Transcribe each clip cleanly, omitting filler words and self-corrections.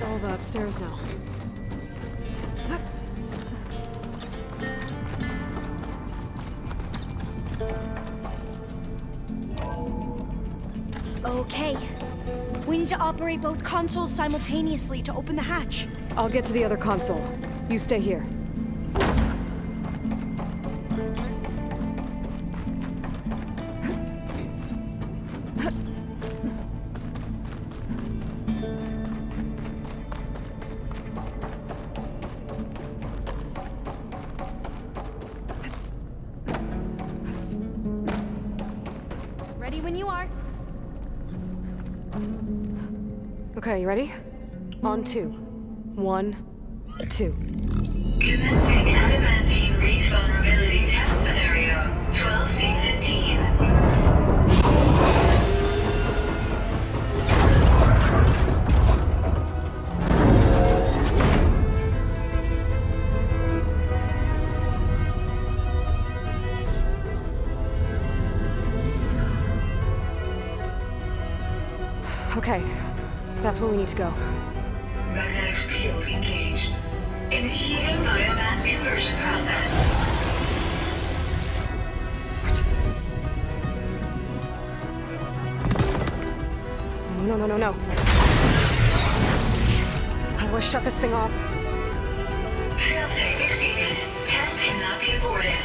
Alva upstairs now. Okay. We need to operate both consoles simultaneously to open the hatch. I'll get to the other console. You stay here. Ready when you are. Okay, you ready? On 2. 1, 2. Commencing adamantine wreath vulnerability test scenario 12C15. Okay, that's where we need to go. Magnetic field engaged. Initiating biomass conversion process. What? No, no, no, no. How do I shut this thing off? Failsafe exceeded. Test cannot be aborted.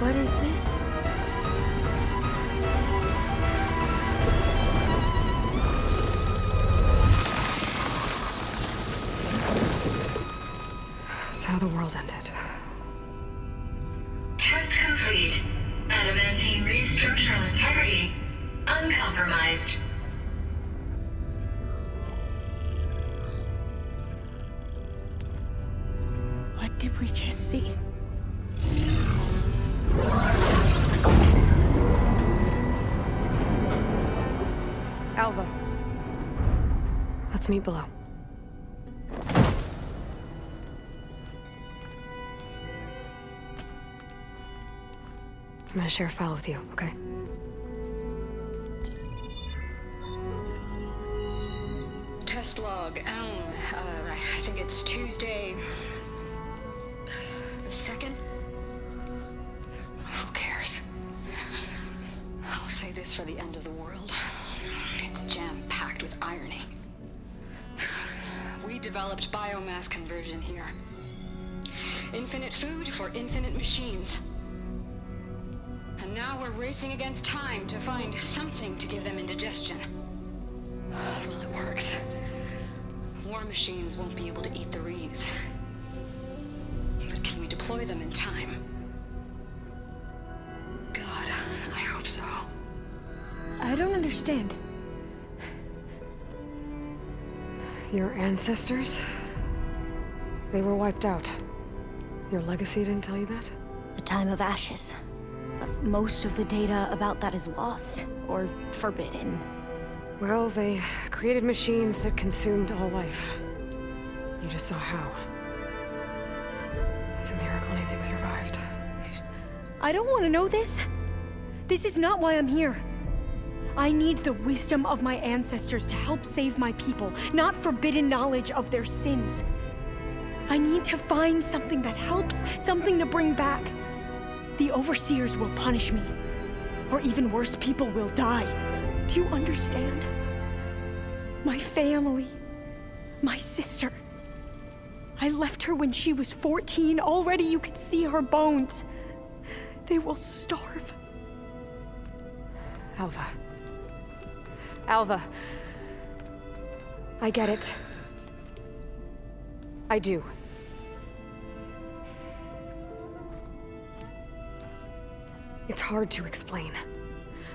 What is this? That's how the world ended. Test complete. Adamantine wreath structural integrity uncompromised. What did we just see? Alva. Let's meet below. I'm gonna share a file with you, okay? Test log, I think it's Tuesday the 2nd? Who cares? I'll say this for the end of the world. It's jam-packed with irony. We developed biomass conversion here. Infinite food for infinite machines. And now we're racing against time to find something to give them indigestion. Well, it works. War machines won't be able to eat the wreaths. But can we deploy them in time? God, I hope so. I don't understand. Your ancestors? They were wiped out. Your legacy didn't tell you that? The time of ashes. But most of the data about that is lost or forbidden. Well, they created machines that consumed all life. You just saw how. It's a miracle anything survived. I don't want to know this. This is not why I'm here. I need the wisdom of my ancestors to help save my people, not forbidden knowledge of their sins. I need to find something that helps, something to bring back. The overseers will punish me. Or even worse, people will die. Do you understand? My family, my sister. I left her when she was 14. Already you could see her bones. They will starve. Alva. Alva. I get it. I do. It's hard to explain,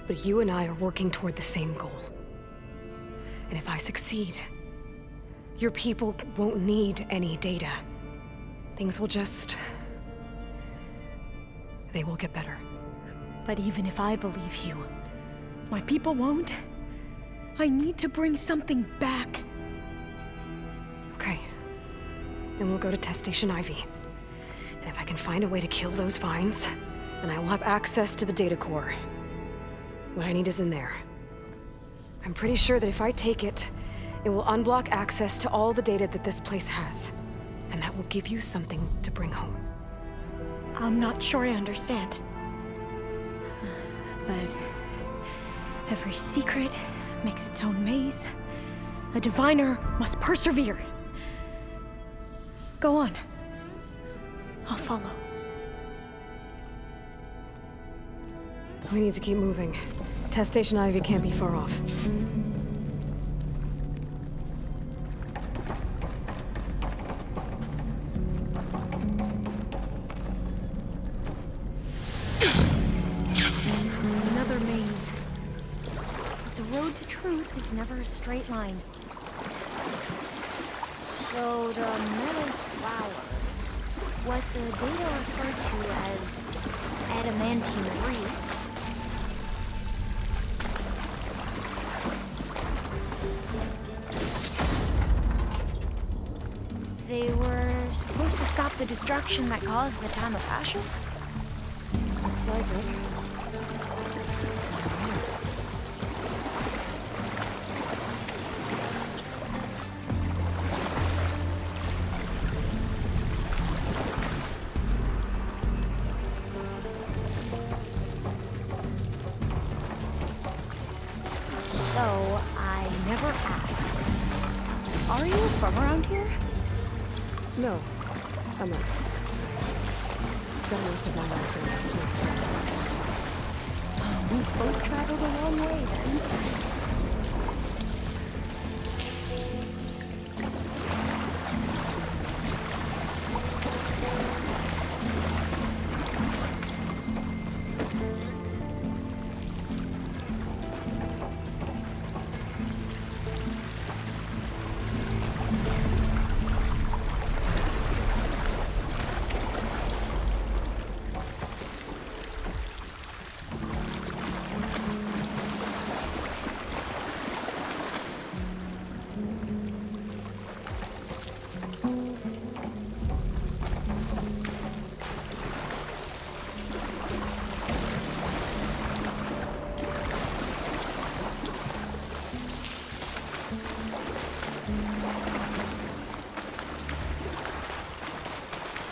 but you and I are working toward the same goal. And if I succeed, your people won't need any data. Things will just... they will get better. But even if I believe you, my people won't. I need to bring something back. Okay. Then we'll go to Test Station Ivy. And if I can find a way to kill those vines, then I will have access to the data core. What I need is in there. I'm pretty sure that if I take it, it will unblock access to all the data that this place has. And that will give you something to bring home. I'm not sure I understand. But every secret makes its own maze. A diviner must persevere. Go on. I'll follow. We need to keep moving. Test Station Ivy can't be far off. Another maze. But the road to truth is never a straight line. So the metal flowers, what the data refer to as adamantine wreaths, they were supposed to stop the destruction that caused the Time of Ashes? Looks like it. So, I never asked. Are you from around here? No, I'm not. Spent most of my life in that place for the West. We both traveled a long way then.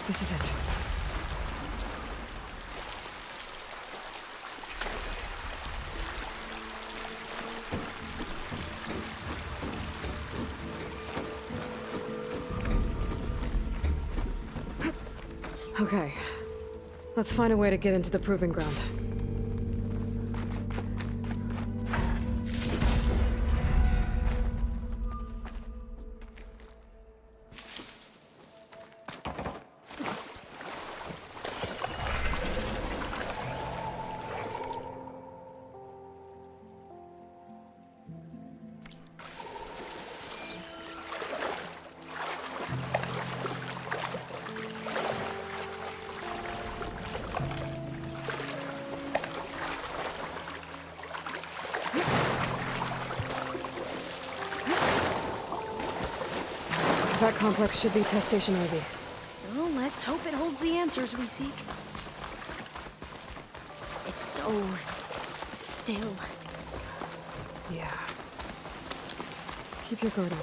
This is it. Okay. Let's find a way to get into the proving ground. That complex should be Test Station Ivy. Well, let's hope it holds the answers we seek. It's so still. Yeah. Keep your guard up.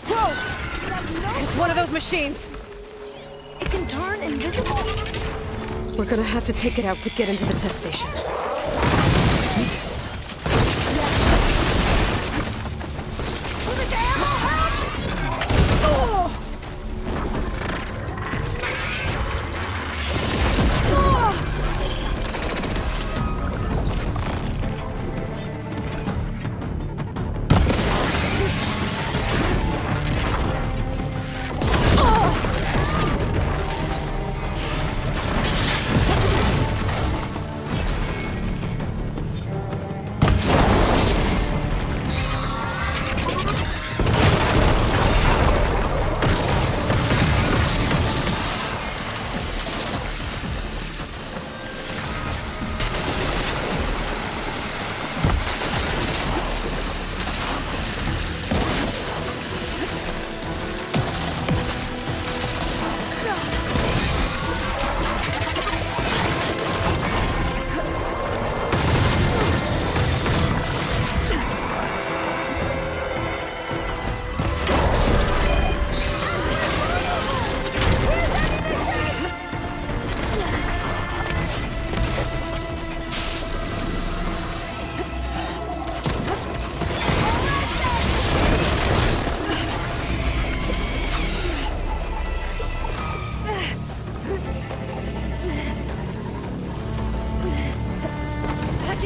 Whoa! It's one of those machines! It can turn invisible? We're gonna have to take it out to get into the test station.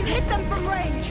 Hit them from range!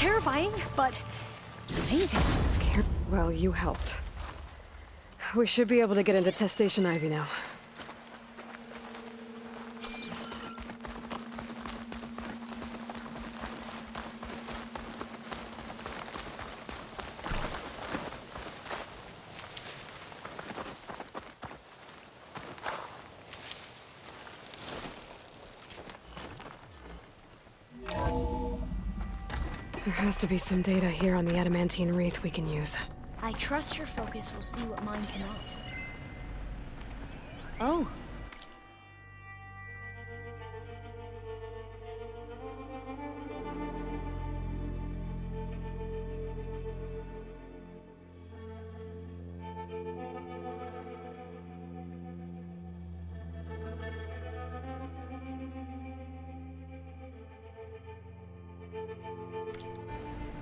terrifying, but amazing. Scared? Well, you helped. We should be able to get into Test Station Ivy now. There has to be some data here on the adamantine wreath we can use. I trust your focus will see what mine cannot. Oh.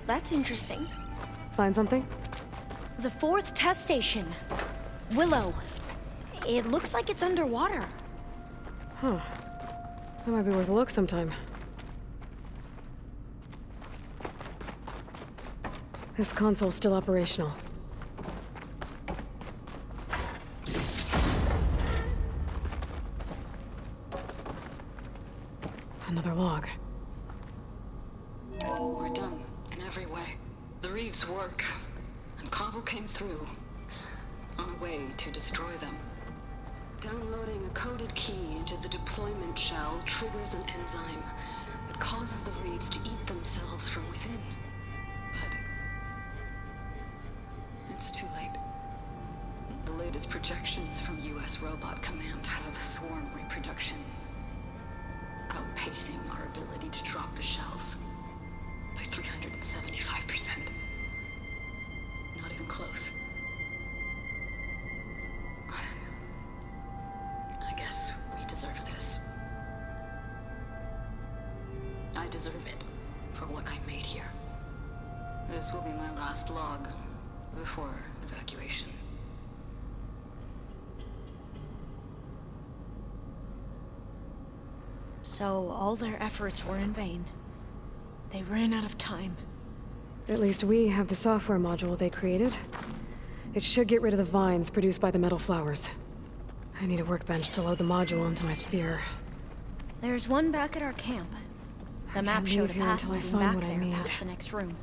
That's interesting. Find something? The 4th test station. Willow. It looks like it's underwater. Huh. That might be worth a look sometime. This console's still operational. Another log. We're done, in every way. The wreaths work, and Cobble came through, on a way to destroy them. Downloading a coded key into the deployment shell triggers an enzyme that causes the wreaths to eat themselves from within. But it's too late. The latest projections from US Robot Command have swarm reproduction, outpacing our ability to drop the shells by 375%. Not even close. I guess we deserve this. I deserve it for what I made here. This will be my last log before evacuation. So all their efforts were in vain. They ran out of time. At least we have the software module they created. It should get rid of the vines produced by the metal flowers. I need a workbench to load the module onto my spear. There's one back at our camp. The map can't showed a leave here path until I leading find back what I there need. past the next room.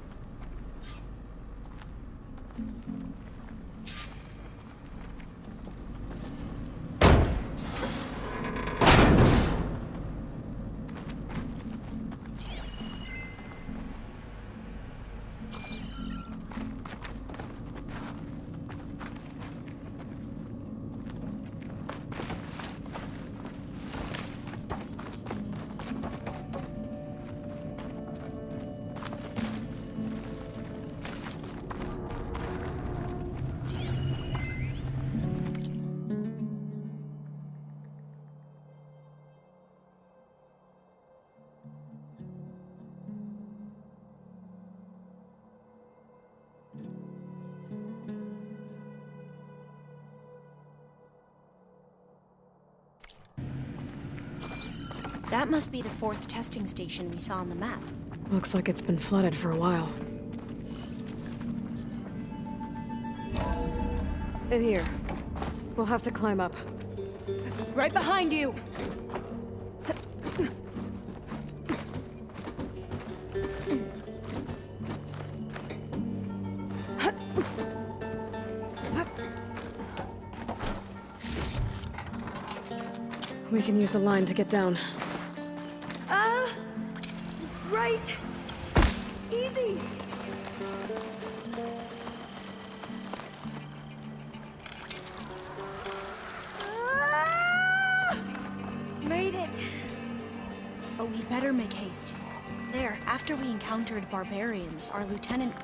That must be the 4th testing station we saw on the map. Looks like it's been flooded for a while. In here. We'll have to climb up. Right behind you! We can use the line to get down. Right! Easy! Made it! But we better make haste. There, after we encountered barbarians, our lieutenant...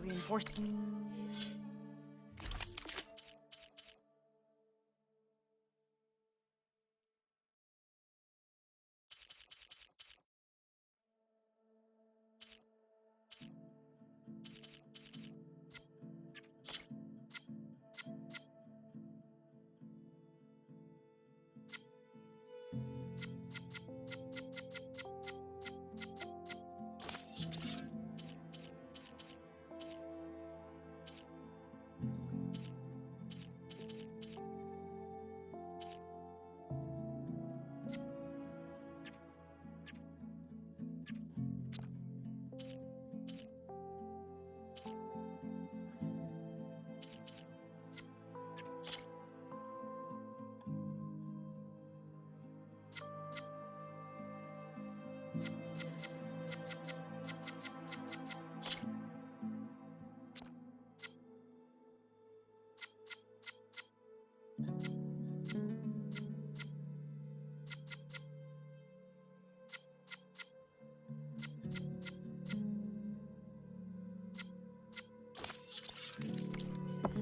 reinforcements.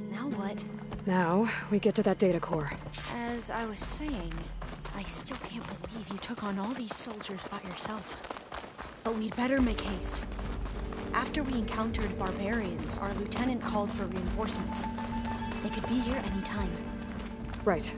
Now what? Now, we get to that data core. As I was saying, I still can't believe you took on all these soldiers by yourself. But we'd better make haste. After we encountered barbarians, our lieutenant called for reinforcements. They could be here any time. Right.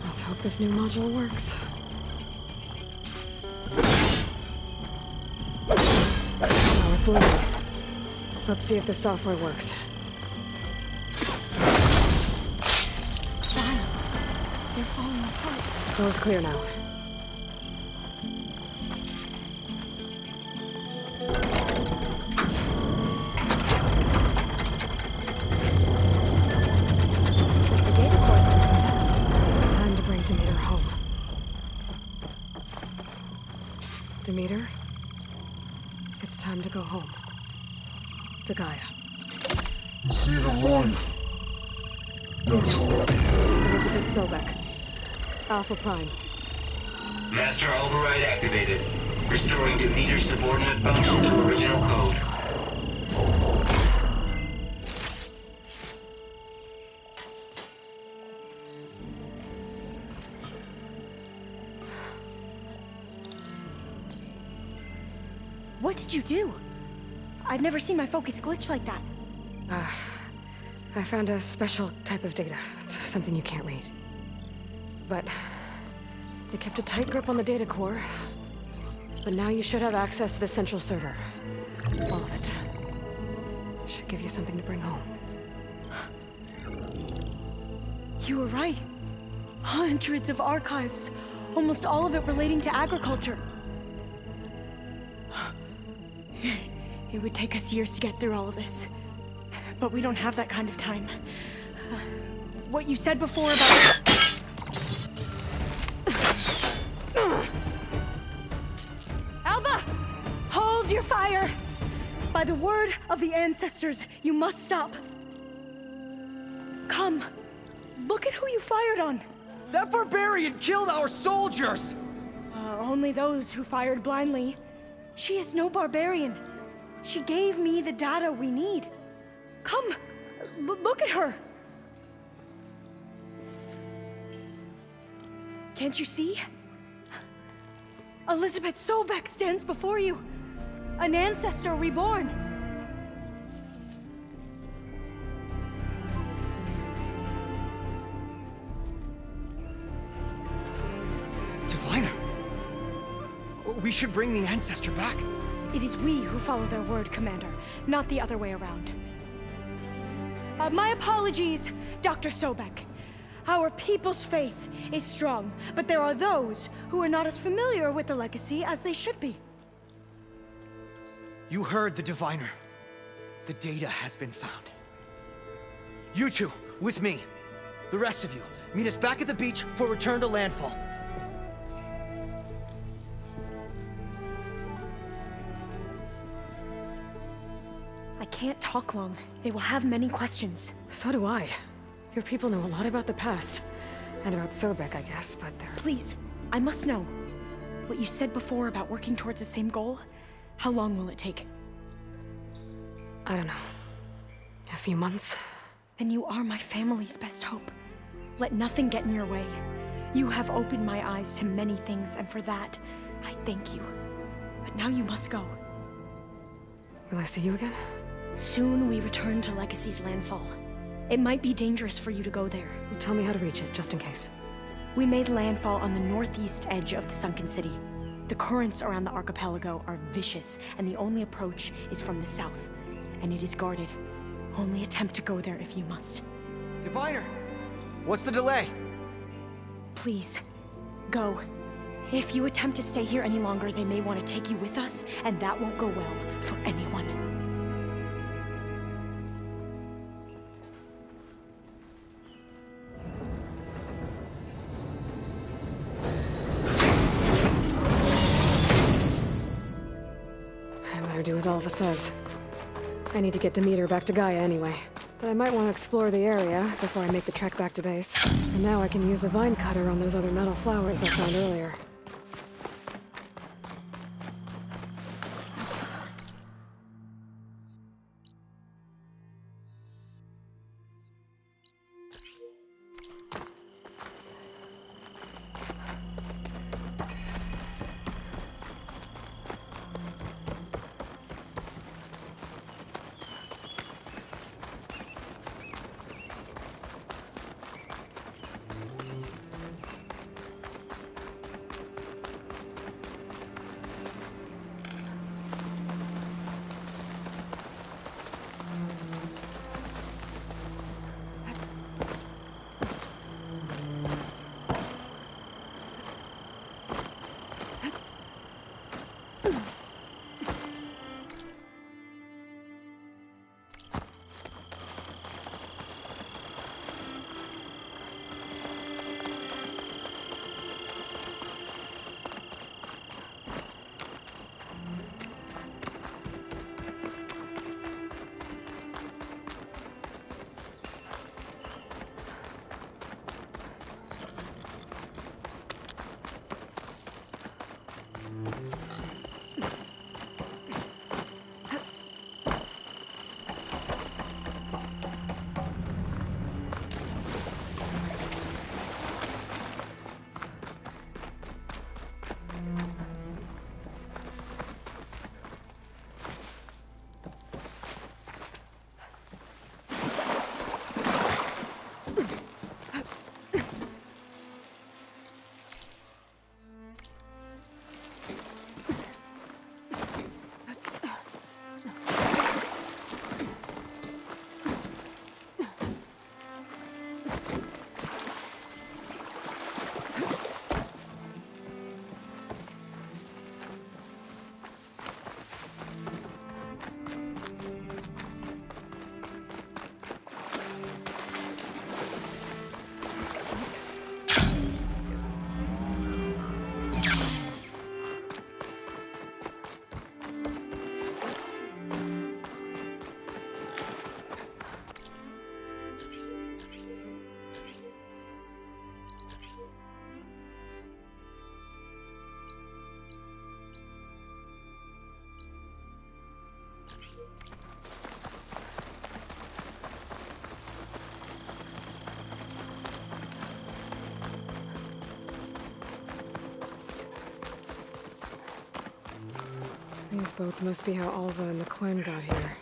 Let's hope this new module works. I was bleeding. Let's see if the software works. Silence. They're falling apart. Door's clear now. The data core looks intact. Time to bring Demeter home. Demeter? It's time to go home. To Gaia. See the one. That's all. Elizabeth Sobek. Alpha Prime. Master override activated. Restoring Demeter's subordinate function to original code. What did you do? I've never seen my focus glitch like that. I found a special type of data. It's something you can't read. But they kept a tight grip on the data core. But now you should have access to the central server. All of it. Should give you something to bring home. You were right. Hundreds of archives. Almost all of it relating to agriculture. It would take us years to get through all of this. But we don't have that kind of time. What you said before about... Alba! Hold your fire! By the word of the ancestors, you must stop. Come. Look at who you fired on. That barbarian killed our soldiers! Only those who fired blindly. She is no barbarian. She gave me the data we need. Come, look at her. Can't you see? Elizabeth Sobek stands before you. An ancestor reborn. Diviner! We should bring the ancestor back. It is we who follow their word, Commander, not the other way around. My apologies, Dr. Sobek. Our people's faith is strong, but there are those who are not as familiar with the legacy as they should be. You heard the diviner. The data has been found. You two, with me. The rest of you, meet us back at the beach for return to landfall. I can't talk long. They will have many questions. So do I. Your people know a lot about the past. And about Sobek, I guess, but they're... Please, I must know. What you said before about working towards the same goal, how long will it take? I don't know. A few months? Then you are my family's best hope. Let nothing get in your way. You have opened my eyes to many things, and for that, I thank you. But now you must go. Will I see you again? Soon we return to Legacy's landfall. It might be dangerous for you to go there. Well, tell me how to reach it, just in case. We made landfall on the northeast edge of the sunken city. The currents around the archipelago are vicious, and the only approach is from the south. And it is guarded. Only attempt to go there if you must. Diviner! What's the delay? Please, go. If you attempt to stay here any longer, they may want to take you with us, and that won't go well for anyone. I better do as Alva says. I need to get Demeter back to Gaia anyway. But I might want to explore the area before I make the trek back to base. And now I can use the vine cutter on those other metal flowers I found earlier. These boats must be how Alva and the Quen got here.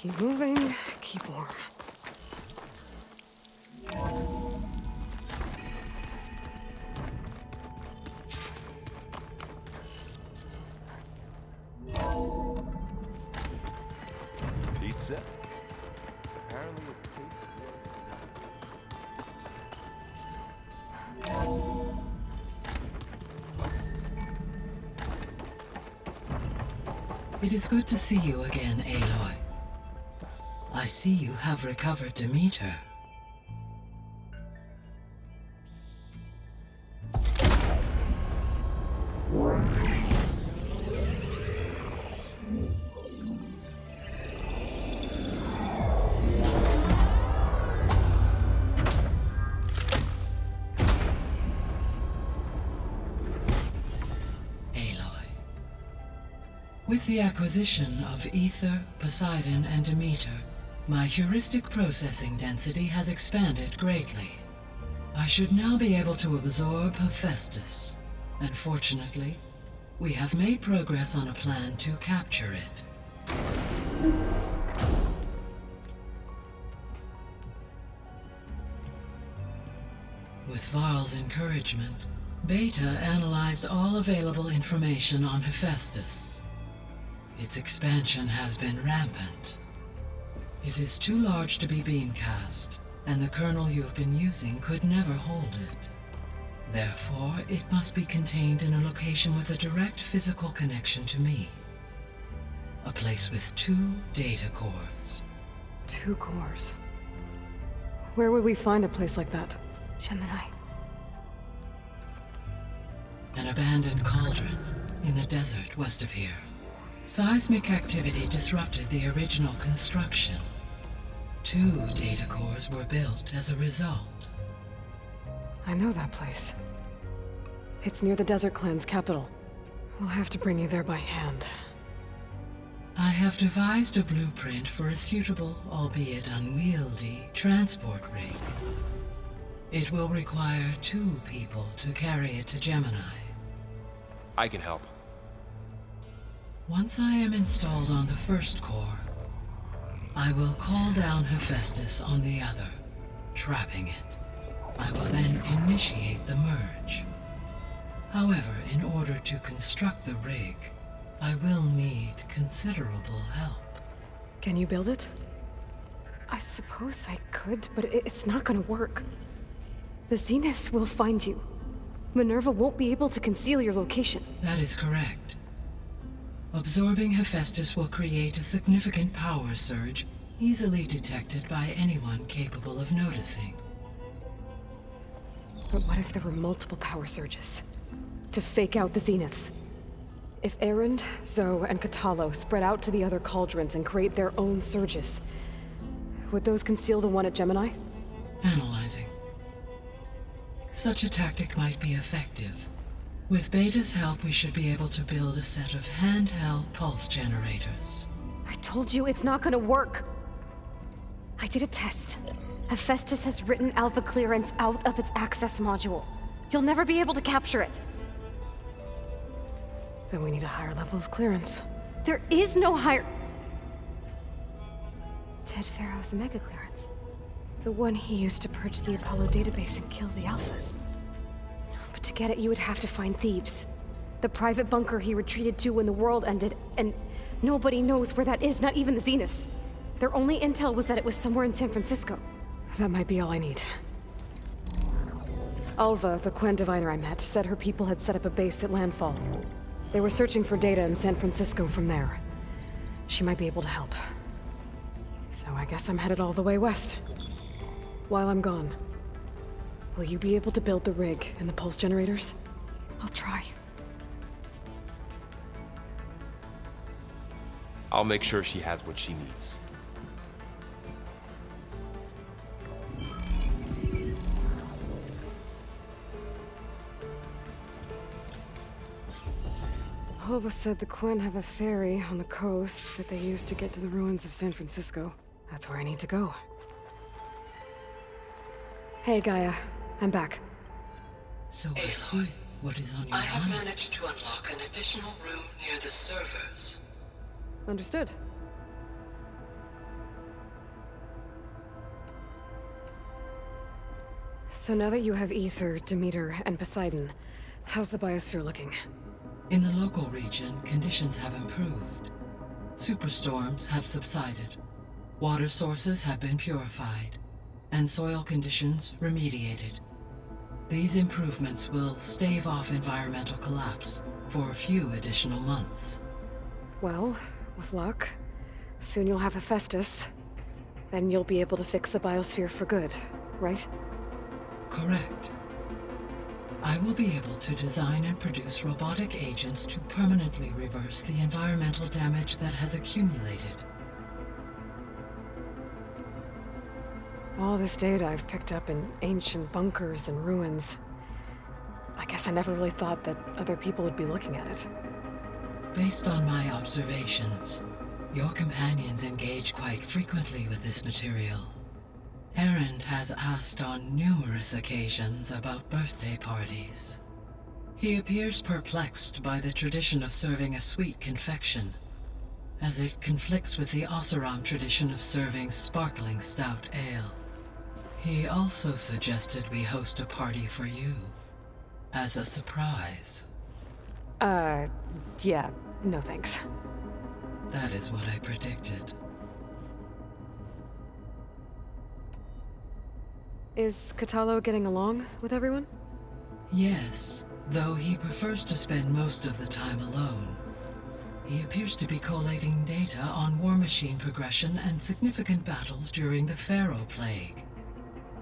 Keep moving, keep warm. Pizza? Apparently it tastes It is good to see you again, Aloy. I see you have recovered Demeter. With the acquisition of Ether, Poseidon, and Demeter, my heuristic processing density has expanded greatly. I should now be able to absorb Hephaestus, and fortunately, we have made progress on a plan to capture it. With Varl's encouragement, Beta analyzed all available information on Hephaestus. Its expansion has been rampant. It is too large to be beamcast, and the kernel you have been using could never hold it. Therefore, it must be contained in a location with a direct physical connection to me. A place with 2 data cores. 2 cores. Where would we find a place like that? Gemini. An abandoned cauldron in the desert west of here. Seismic activity disrupted the original construction. 2 data cores were built as a result. I know that place. It's near the Desert Clan's capital. We'll have to bring you there by hand. I have devised a blueprint for a suitable, albeit unwieldy, transport rig. It will require 2 people to carry it to Gemini. I can help. Once I am installed on the first core, I will call down Hephaestus on the other, trapping it. I will then initiate the merge. However, in order to construct the rig, I will need considerable help. Can you build it? I suppose I could, but it's not gonna work. The Zeniths will find you. Minerva won't be able to conceal your location. That is correct. Absorbing Hephaestus will create a significant power surge, easily detected by anyone capable of noticing. But what if there were multiple power surges? To fake out the Zeniths? If Erend, Zoe, and Katalo spread out to the other cauldrons and create their own surges, would those conceal the one at Gemini? Analyzing. Such a tactic might be effective. With Beta's help, we should be able to build a set of handheld pulse generators. I told you it's not gonna work. I did a test. Hephaestus has written Alpha clearance out of its access module. You'll never be able to capture it. Then we need a higher level of clearance. There is no higher... Ted Pharaoh's Omega clearance. The one he used to purge the Apollo database and kill the Alphas. But to get it, you would have to find Thebes. The private bunker he retreated to when the world ended, and nobody knows where that is, not even the Zeniths. Their only intel was that it was somewhere in San Francisco. That might be all I need. Alva, the Quen diviner I met, said her people had set up a base at Landfall. They were searching for data in San Francisco from there. She might be able to help. So I guess I'm headed all the way west. While I'm gone, will you be able to build the rig and the pulse generators? I'll try. I'll make sure she has what she needs. Alva said the Quen have a ferry on the coast that they use to get to the ruins of San Francisco. That's where I need to go. Hey, Gaia. I'm back. So I see what is on your mind. I have managed to unlock an additional room near the servers. Understood. So now that you have Ether, Demeter, and Poseidon, how's the biosphere looking? In the local region, conditions have improved. Superstorms have subsided. Water sources have been purified, and soil conditions remediated. These improvements will stave off environmental collapse for a few additional months. Well, with luck, soon you'll have Hephaestus. Then you'll be able to fix the biosphere for good, right? Correct. I will be able to design and produce robotic agents to permanently reverse the environmental damage that has accumulated. All this data I've picked up in ancient bunkers and ruins. I guess I never really thought that other people would be looking at it. Based on my observations, your companions engage quite frequently with this material. Erend has asked on numerous occasions about birthday parties. He appears perplexed by the tradition of serving a sweet confection, as it conflicts with the Oseram tradition of serving sparkling stout ale. He also suggested we host a party for you, as a surprise. Yeah, no thanks. That is what I predicted. Is Katalo getting along with everyone? Yes, though he prefers to spend most of the time alone. He appears to be collating data on war machine progression and significant battles during the Pharaoh Plague,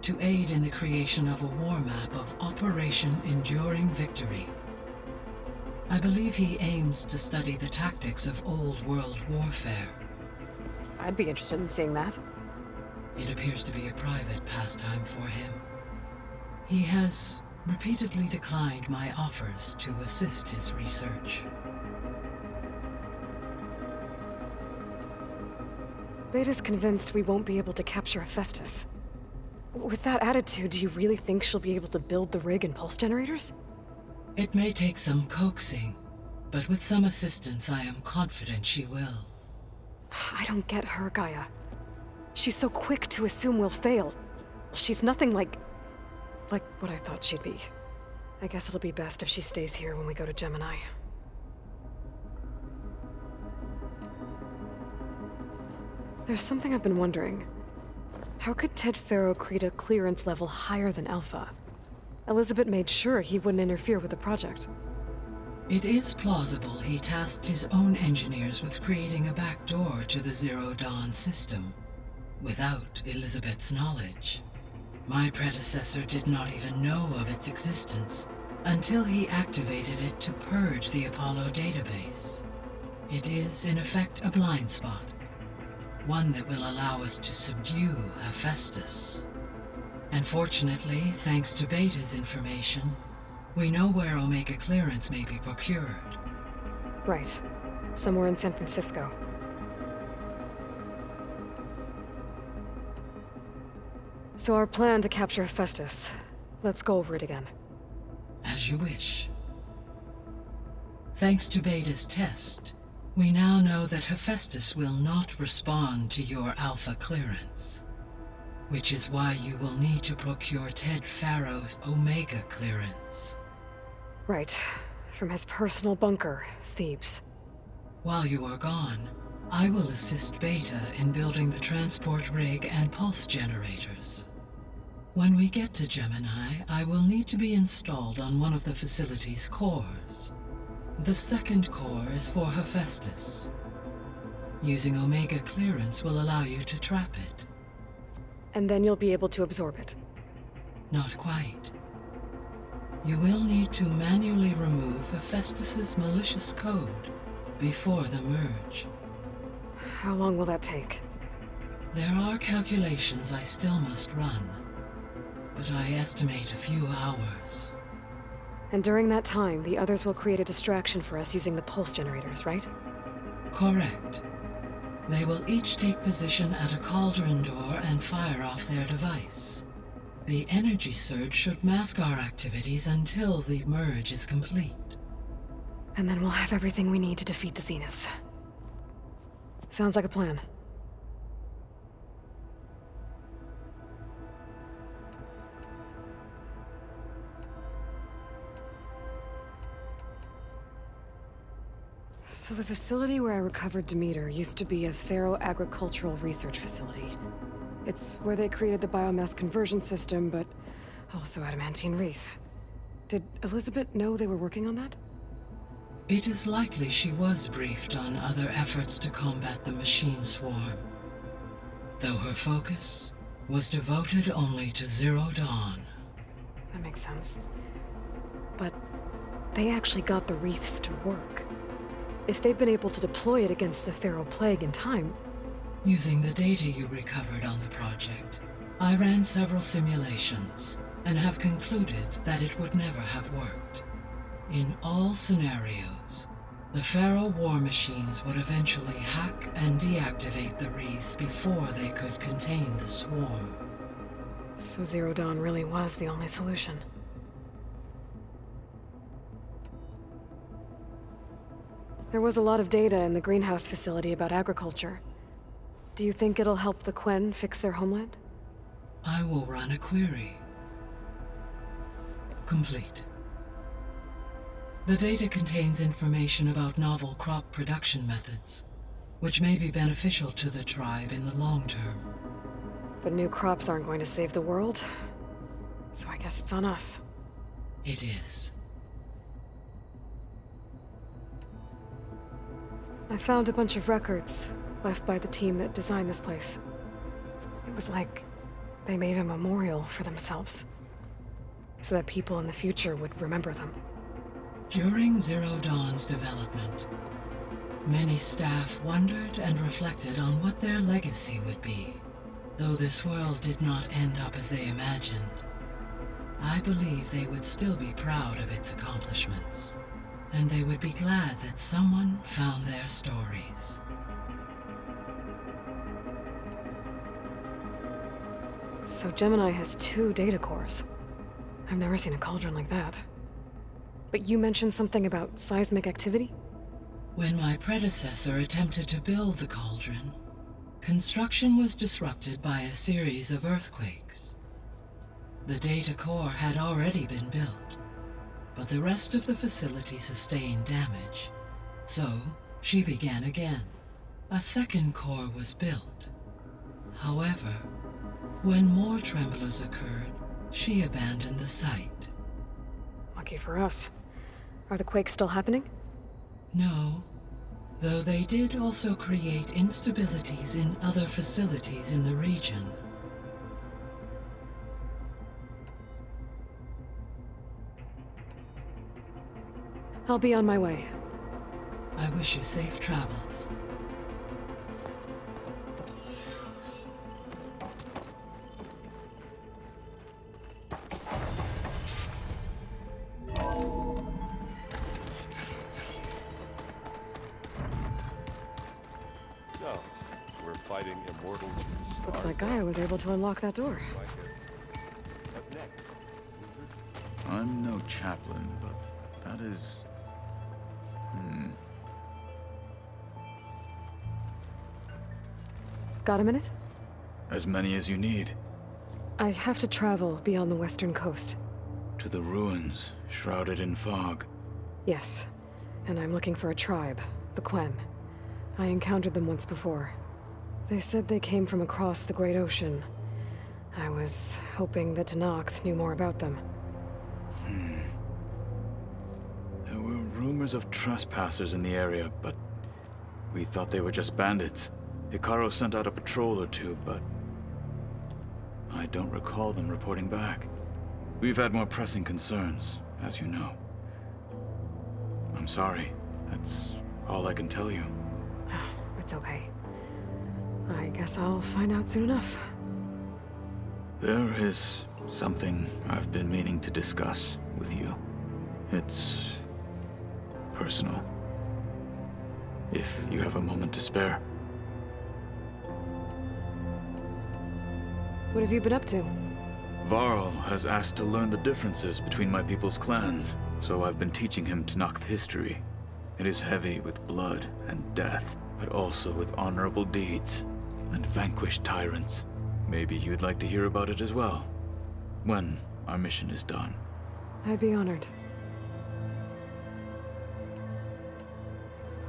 to aid in the creation of a war map of Operation Enduring Victory. I believe he aims to study the tactics of Old World warfare. I'd be interested in seeing that. It appears to be a private pastime for him. He has repeatedly declined my offers to assist his research. Beta's convinced we won't be able to capture Hephaestus. With that attitude, do you really think she'll be able to build the rig and pulse generators? It may take some coaxing, but with some assistance I am confident she will. I don't get her, Gaia. She's so quick to assume we'll fail. She's nothing like what I thought she'd be. I guess it'll be best if she stays here when we go to Gemini. There's something I've been wondering. How could Ted Faro create a clearance level higher than Alpha? Elizabeth made sure he wouldn't interfere with the project. It is plausible he tasked his own engineers with creating a back door to the Zero Dawn system, without Elizabeth's knowledge. My predecessor did not even know of its existence until he activated it to purge the Apollo database. It is, in effect, a blind spot. One that will allow us to subdue Hephaestus. And fortunately, thanks to Beta's information, we know where Omega clearance may be procured. Right. Somewhere in San Francisco. So our plan to capture Hephaestus. Let's go over it again. As you wish. Thanks to Beta's test, we now know that Hephaestus will not respond to your Alpha clearance, which is why you will need to procure Ted Faro's Omega clearance. Right. From his personal bunker, Thebes. While you are gone, I will assist Beta in building the transport rig and pulse generators. When we get to Gemini, I will need to be installed on one of the facility's cores. The second core is for Hephaestus. Using Omega clearance will allow you to trap it. And then you'll be able to absorb it. Not quite. You will need to manually remove Hephaestus's malicious code before the merge. How long will that take? There are calculations I still must run, but I estimate a few hours. And during that time, the others will create a distraction for us using the pulse generators, right? Correct. They will each take position at a cauldron door and fire off their device. The energy surge should mask our activities until the merge is complete. And then we'll have everything we need to defeat the Zeniths. Sounds like a plan. So the facility where I recovered Demeter used to be a Pharaoh agricultural research facility. It's where they created the biomass conversion system, but also adamantine wreath. Did Elizabeth know they were working on that? It is likely she was briefed on other efforts to combat the machine swarm, though her focus was devoted only to Zero Dawn. That makes sense. But they actually got the wreaths to work. If they've been able to deploy it against the Pharaoh Plague in time... Using the data you recovered on the project, I ran several simulations and have concluded that it would never have worked. In all scenarios, the Pharaoh war machines would eventually hack and deactivate the wreath before they could contain the swarm. So Zero Dawn really was the only solution. There was a lot of data in the greenhouse facility about agriculture. Do you think it'll help the Quen fix their homeland? I will run a query. Complete. The data contains information about novel crop production methods, which may be beneficial to the tribe in the long term. But new crops aren't going to save the world, so I guess it's on us. It is. I found a bunch of records left by the team that designed this place. It was like they made a memorial for themselves, so that people in the future would remember them. During Zero Dawn's development, many staff wondered and reflected on what their legacy would be. Though this world did not end up as they imagined, I believe they would still be proud of its accomplishments, and they would be glad that someone found their stories. So Gemini has 2 data cores. I've never seen a cauldron like that. But you mentioned something about seismic activity? When my predecessor attempted to build the cauldron, construction was disrupted by a series of earthquakes. The data core had already been built, but the rest of the facility sustained damage. So, she began again. A second core was built. However, when more tremblers occurred, she abandoned the site. Lucky for us. Are the quakes still happening? No, though they did also create instabilities in other facilities in the region. I'll be on my way. I wish you safe travels. So, we're fighting immortals. Looks like Gaia was able to unlock that door. What next? I'm no chaplain, but that is... Got a minute? As many as you need. I have to travel beyond the western coast. To the ruins, shrouded in fog. Yes, and I'm looking for a tribe, the Quen. I encountered them once before. They said they came from across the Great Ocean. I was hoping that Tenakth knew more about them. There were rumors of trespassers in the area, but we thought they were just bandits. Icaro sent out a patrol or 2, but I don't recall them reporting back. We've had more pressing concerns, as you know. I'm sorry. That's all I can tell you. It's okay. I guess I'll find out soon enough. There is something I've been meaning to discuss with you. It's personal. If you have a moment to spare. What have you been up to? Varl has asked to learn the differences between my people's clans, so I've been teaching him Tenakth history. It is heavy with blood and death, but also with honorable deeds and vanquished tyrants. Maybe you'd like to hear about it as well, when our mission is done. I'd be honored.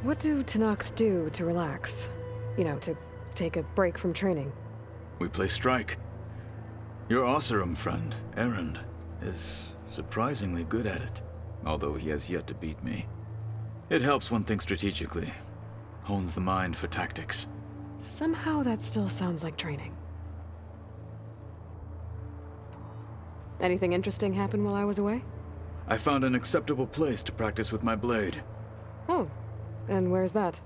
What do Tenakth do to relax? You know, to take a break from training? We play strike. Your Oseram friend, Erend, is surprisingly good at it, although he has yet to beat me. It helps one think strategically, hones the mind for tactics. Somehow that still sounds like training. Anything interesting happen while I was away? I found an acceptable place to practice with my blade. Oh, and where's that?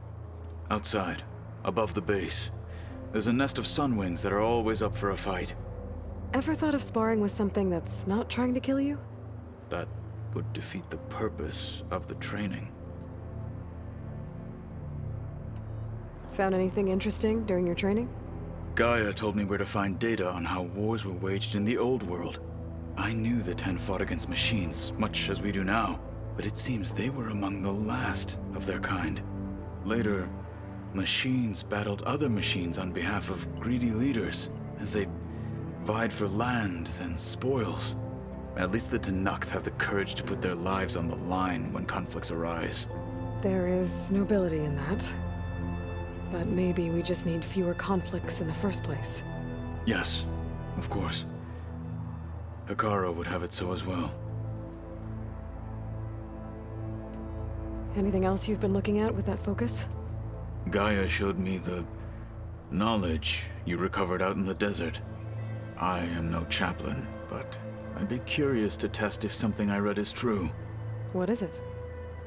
Outside, above the base. There's a nest of sunwings that are always up for a fight. Ever thought of sparring with something that's not trying to kill you? That would defeat the purpose of the training. Found anything interesting during your training? Gaia told me where to find data on how wars were waged in the old world. I knew the Ten fought against machines, much as we do now, but it seems they were among the last of their kind. Later, machines battled other machines on behalf of greedy leaders, as they vied for lands and spoils. At least the Tenakth have the courage to put their lives on the line when conflicts arise. There is nobility in that. But maybe we just need fewer conflicts in the first place. Yes, of course. Hekarro would have it so as well. Anything else you've been looking at with that focus? Gaia showed me the knowledge you recovered out in the desert. I am no chaplain, but I'd be curious to test if something I read is true. What is it?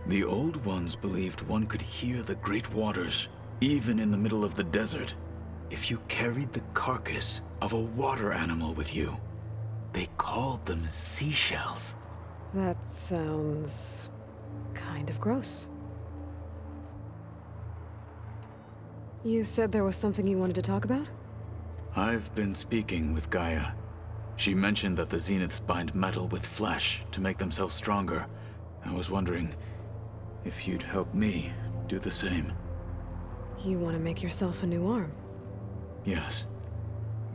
The Old Ones believed one could hear the great waters, even in the middle of the desert, if you carried the carcass of a water animal with you. They called them seashells. That sounds kind of gross. You said there was something you wanted to talk about? I've been speaking with Gaia. She mentioned that the Zeniths bind metal with flesh to make themselves stronger. I was wondering if you'd help me do the same. You want to make yourself a new arm? Yes.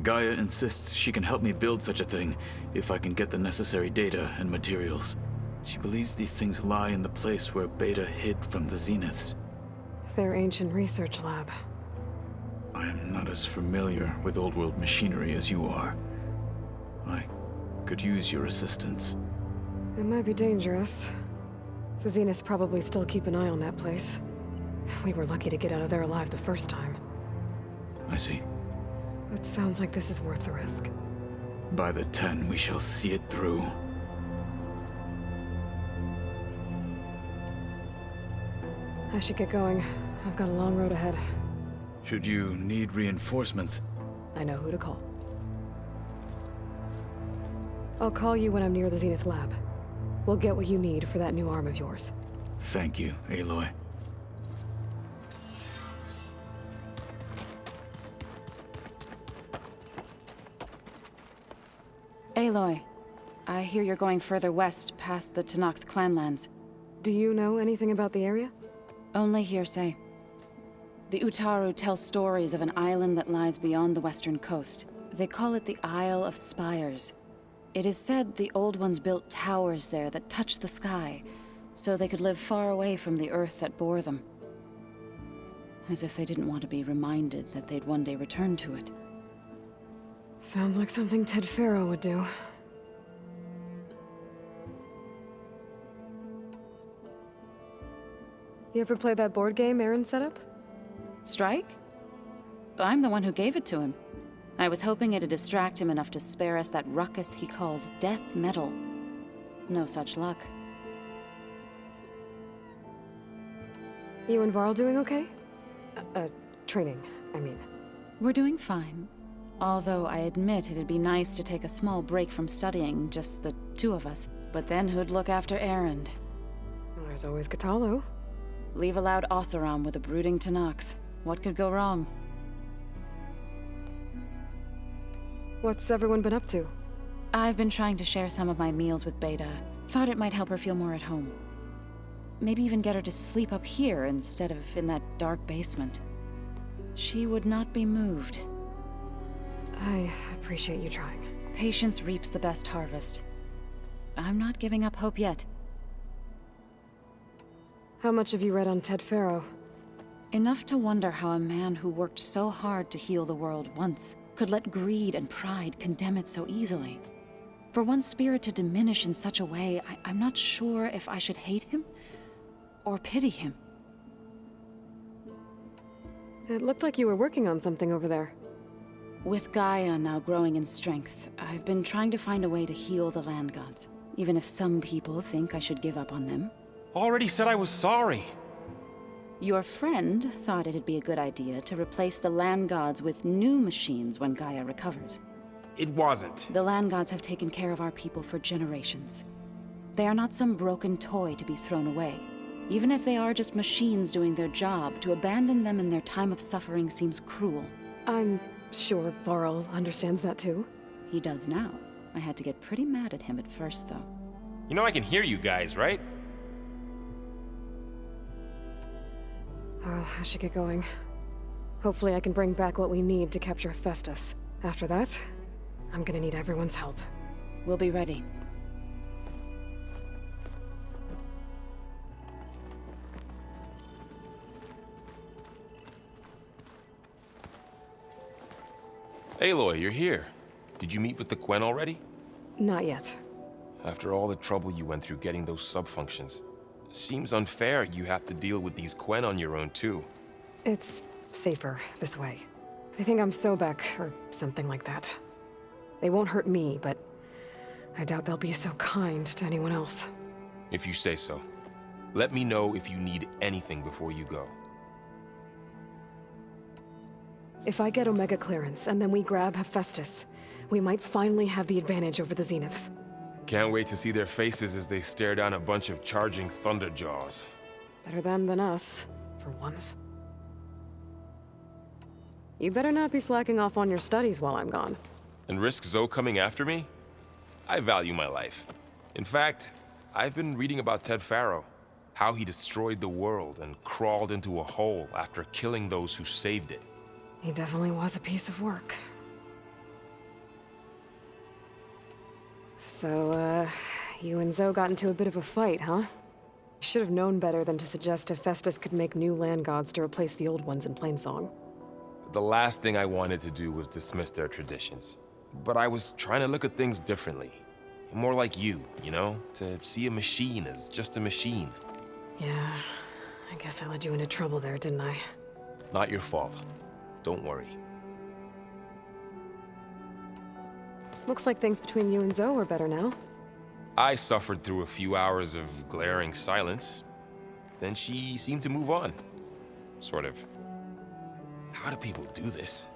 Gaia insists she can help me build such a thing if I can get the necessary data and materials. She believes these things lie in the place where Beta hid from the Zeniths. Their ancient research lab. I am not as familiar with old world machinery as you are. I could use your assistance. It might be dangerous. The Zeniths probably still keep an eye on that place. We were lucky to get out of there alive the first time. I see. It sounds like this is worth the risk. By the 10, we shall see it through. I should get going. I've got a long road ahead. Should you need reinforcements? I know who to call. I'll call you when I'm near the Zenith lab. We'll get what you need for that new arm of yours. Thank you, Aloy. Aloy, I hear you're going further west past the Tenakth clanlands. Do you know anything about the area? Only hearsay. The Utaru tell stories of an island that lies beyond the western coast. They call it the Isle of Spires. It is said the Old Ones built towers there that touch the sky, so they could live far away from the earth that bore them. As if they didn't want to be reminded that they'd one day return to it. Sounds like something Ted Faro would do. You ever play that board game Aaron set up? Strike? I'm the one who gave it to him. I was hoping it'd distract him enough to spare us that ruckus he calls death metal. No such luck. You and Varl doing okay? Training, I mean. We're doing fine. Although I admit it'd be nice to take a small break from studying, just the two of us. But then who'd look after Erend? Well, there's always Kotallo. Leave a loud Oseram with a brooding Tenakth. What could go wrong? What's everyone been up to? I've been trying to share some of my meals with Beta. Thought it might help her feel more at home. Maybe even get her to sleep up here instead of in that dark basement. She would not be moved. I appreciate you trying. Patience reaps the best harvest. I'm not giving up hope yet. How much have you read on Ted Faro? Enough to wonder how a man who worked so hard to heal the world once could let greed and pride condemn it so easily. For one's spirit to diminish in such a way, I'm not sure if I should hate him or pity him. It looked like you were working on something over there. With Gaia now growing in strength, I've been trying to find a way to heal the land gods, even if some people think I should give up on them. Already said I was sorry. Your friend thought it'd be a good idea to replace the land gods with new machines when Gaia recovers. It wasn't. The land gods have taken care of our people for generations. They are not some broken toy to be thrown away. Even if they are just machines doing their job, to abandon them in their time of suffering seems cruel. I'm sure Varl understands that too. He does now. I had to get pretty mad at him at first, though. You know I can hear you guys, right? Well, I should get going. Hopefully I can bring back what we need to capture Hephaestus. After that, I'm gonna need everyone's help. We'll be ready. Aloy, you're here. Did you meet with the Quen already? Not yet. After all the trouble you went through getting those sub-functions, seems unfair you have to deal with these Quen on your own too. It's safer this way. They think I'm Sobek, or something like that. They won't hurt me, but I doubt they'll be so kind to anyone else. If you say so. Let me know if you need anything before you go. If I get Omega clearance, and then we grab Hephaestus, we might finally have the advantage over the Zeniths. Can't wait to see their faces as they stare down a bunch of charging Thunderjaws. Better them than us, for once. You better not be slacking off on your studies while I'm gone. And risk Zoe coming after me? I value my life. In fact, I've been reading about Ted Faro. How he destroyed the world and crawled into a hole after killing those who saved it. He definitely was a piece of work. So, you and Zoe got into a bit of a fight, huh? Should have known better than to suggest Hephaestus could make new land gods to replace the old ones in Plainsong. The last thing I wanted to do was dismiss their traditions. But I was trying to look at things differently. More like you know? To see a machine as just a machine. Yeah, I guess I led you into trouble there, didn't I? Not your fault. Don't worry. Looks like things between you and Zoe are better now. I suffered through a few hours of glaring silence. Then she seemed to move on. Sort of. How do people do this?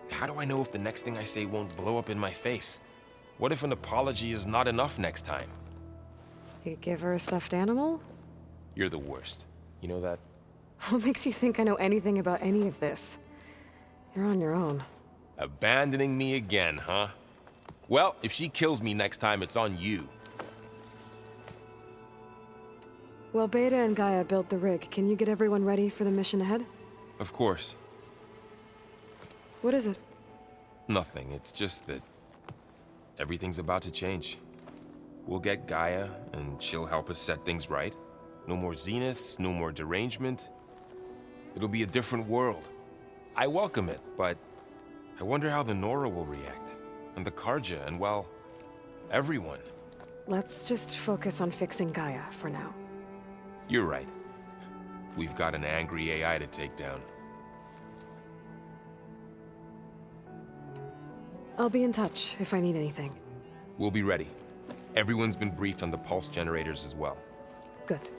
How do I know if the next thing I say won't blow up in my face? What if an apology is not enough next time? You give her a stuffed animal? You're the worst. You know that? What makes you think I know anything about any of this? You're on your own. Abandoning me again, huh? Well, if she kills me next time, it's on you. Well, Beta and Gaia built the rig. Can you get everyone ready for the mission ahead? Of course. What is it? Nothing. It's just that everything's about to change. We'll get Gaia, and she'll help us set things right. No more Zeniths, no more derangement. It'll be a different world. I welcome it, but I wonder how the Nora will react. And the Karja, and well, everyone. Let's just focus on fixing Gaia for now. You're right. We've got an angry AI to take down. I'll be in touch if I need anything. We'll be ready. Everyone's been briefed on the pulse generators as well. Good.